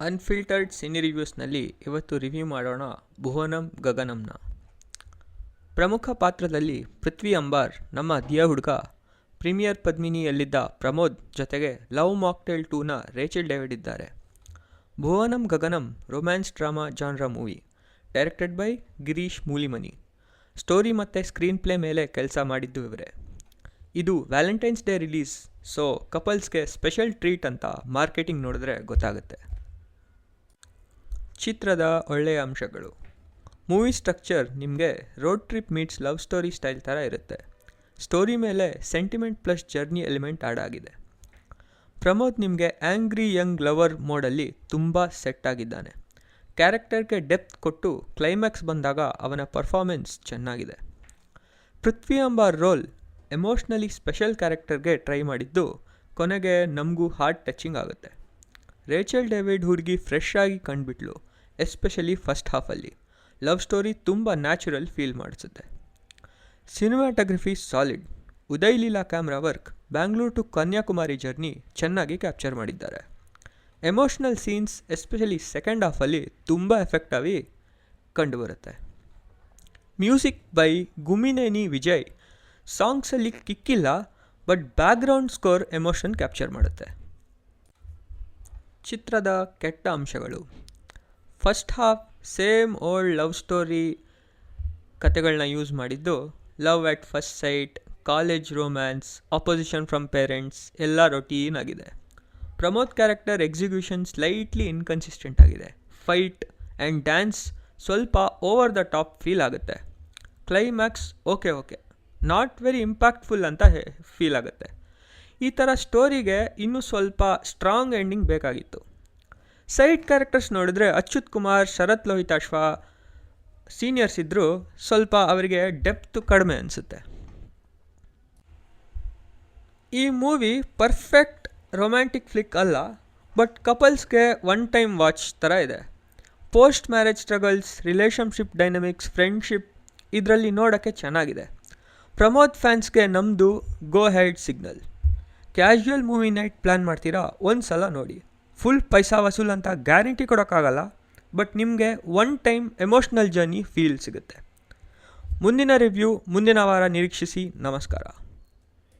Unfiltered cine ರಿವ್ಯೂಸ್ನಲ್ಲಿ ಇವತ್ತು review ಮಾಡೋಣ ಭುವನಂ ಗಗನಂನ. ಪ್ರಮುಖ ಪಾತ್ರದಲ್ಲಿ ಪೃಥ್ವಿ ಅಂಬಾರ್ ನಮ್ಮ ದಿಯ ಹುಡುಗ, ಪ್ರೀಮಿಯರ್ ಪದ್ಮಿನಿಯಲ್ಲಿದ್ದ ಪ್ರಮೋದ್ ಜೊತೆಗೆ ಲವ್ ಮಾಕ್ಟೇಲ್ 2ನ ರೇಚಲ್ ಡೇವಿಡ್ ಇದ್ದಾರೆ. Bhuvanam Gaganam romance drama genre movie, directed by Girish Mulimani. Story ಮತ್ತು ಸ್ಕ್ರೀನ್ ಪ್ಲೇ ಮೇಲೆ ಕೆಲಸ ಮಾಡಿದ್ದು ಇವರೇ. ಇದು ವ್ಯಾಲೆಂಟೈನ್ಸ್ ಡೇ ರಿಲೀಸ್, ಸೊ ಕಪಲ್ಸ್ಗೆ ಸ್ಪೆಷಲ್ ಟ್ರೀಟ್ ಅಂತ ಮಾರ್ಕೆಟಿಂಗ್ ನೋಡಿದ್ರೆ ಗೊತ್ತಾಗುತ್ತೆ. ಚಿತ್ರದ ಒಳ್ಳೆಯ ಅಂಶಗಳು: ಮೂವಿ ಸ್ಟ್ರಕ್ಚರ್ ನಿಮಗೆ road trip meets love story style ಥರ ಇರುತ್ತೆ. ಸ್ಟೋರಿ ಮೇಲೆ sentiment plus journey element add ಆಗಿದೆ. ಪ್ರಮೋದ್ ನಿಮಗೆ ಆ್ಯಂಗ್ರಿ ಯಂಗ್ ಲವರ್ ಮೋಡಲ್ಲಿ ತುಂಬ ಸೆಟ್ ಆಗಿದ್ದಾನೆ. ಕ್ಯಾರೆಕ್ಟರ್ಗೆ ಡೆಪ್ತ್ ಕೊಟ್ಟು ಕ್ಲೈಮ್ಯಾಕ್ಸ್ ಬಂದಾಗ ಅವನ ಪರ್ಫಾರ್ಮೆನ್ಸ್ ಚೆನ್ನಾಗಿದೆ. Prithvi Ambar role emotionally special ಕ್ಯಾರೆಕ್ಟರ್ಗೆ ಟ್ರೈ ಮಾಡಿದ್ದು ಕೊನೆಗೆ ನಮಗೂ ಹಾರ್ಟ್ ಟಚಿಂಗ್ ಆಗುತ್ತೆ. ರೇಚಲ್ ಡೇವಿಡ್ ಹುಡುಗಿ ಫ್ರೆಶ್ ಆಗಿ ಕಂಡುಬಿಟ್ಲು, ಎಸ್ಪೆಷಲಿ ಫಸ್ಟ್ ಹಾಫಲ್ಲಿ. ಲವ್ ಸ್ಟೋರಿ ತುಂಬ ನ್ಯಾಚುರಲ್ ಫೀಲ್ ಮಾಡಿಸುತ್ತೆ. Cinematography solid. Uday Leela camera work, Bangalore to Kanyakumari journey ಚೆನ್ನಾಗಿ ಕ್ಯಾಪ್ಚರ್ ಮಾಡಿದ್ದಾರೆ. ಎಮೋಷ್ನಲ್ ಸೀನ್ಸ್ ಎಸ್ಪೆಷಲಿ ಸೆಕೆಂಡ್ ಹಾಫಲ್ಲಿ ತುಂಬ ಎಫೆಕ್ಟ್ ಆಗಿ ಕಂಡುಬರುತ್ತೆ. Music by Gumineni Vijay. ಸಾಂಗ್ಸಲ್ಲಿ ಕಿಕ್ಕಿಲ್ಲ, but background score emotion capture ಮಾಡುತ್ತೆ. ಚಿತ್ರದ ಕೆಟ್ಟ ಅಂಶಗಳು: first half same old love story ಕತೆಗಳನ್ನ ಯೂಸ್ ಮಾಡಿದ್ದು. Love at first sight, college romance, opposition from parents ಎಲ್ಲ ರೊಟೀನ್ ಆಗಿದೆ. Pramod character execution slightly inconsistent ಆಗಿದೆ. ಫೈಟ್ ಆ್ಯಂಡ್ ಡ್ಯಾನ್ಸ್ ಸ್ವಲ್ಪ ಓವರ್ ದ ಟಾಪ್ ಫೀಲ್ ಆಗುತ್ತೆ. Climax okay not very impactful ಅಂತ feel ಆಗುತ್ತೆ. ಈ ಥರ ಸ್ಟೋರಿಗೆ ಇನ್ನೂ ಸ್ವಲ್ಪ ಸ್ಟ್ರಾಂಗ್ ಎಂಡಿಂಗ್ ಬೇಕಾಗಿತ್ತು. ಸೈಡ್ ಕ್ಯಾರೆಕ್ಟರ್ಸ್ ನೋಡಿದ್ರೆ ಅಚ್ಯುತ್ ಕುಮಾರ್, ಶರತ್ ಲೋಹಿತಾಶ್ವ ಸೀನಿಯರ್ಸ್ ಇದ್ದರೂ ಸ್ವಲ್ಪ ಅವರಿಗೆ ಡೆಪ್ತ್ ಕಡಿಮೆ ಅನಿಸುತ್ತೆ. ಈ ಮೂವಿ ಪರ್ಫೆಕ್ಟ್ ರೊಮ್ಯಾಂಟಿಕ್ ಫ್ಲಿಕ್ ಅಲ್ಲ, ಬಟ್ ಕಪಲ್ಸ್ಗೆ ಒನ್ ಟೈಮ್ ವಾಚ್ ಥರ ಇದೆ. Post marriage struggles, relationship dynamics, friendship ಇದರಲ್ಲಿ ನೋಡೋಕ್ಕೆ ಚೆನ್ನಾಗಿದೆ. ಪ್ರಮೋದ್ ಫ್ಯಾನ್ಸ್ಗೆ ನಮ್ಮದು go ahead signal. Casual movie night plan ಮಾಡ್ತೀರಾ, ಒಂದು ಸಲ ನೋಡಿ. ಫುಲ್ ಪೈಸಾ ವಸೂಲ್ ಅಂತ ಗ್ಯಾರಂಟಿ ಕೊಡೋಕ್ಕಾಗಲ್ಲ, ಬಟ್ ನಿಮಗೆ one time emotional journey feel ಸಿಗುತ್ತೆ. ಮುಂದಿನ ರಿವ್ಯೂ ಮುಂದಿನ ವಾರ ನಿರೀಕ್ಷಿಸಿ. ನಮಸ್ಕಾರ.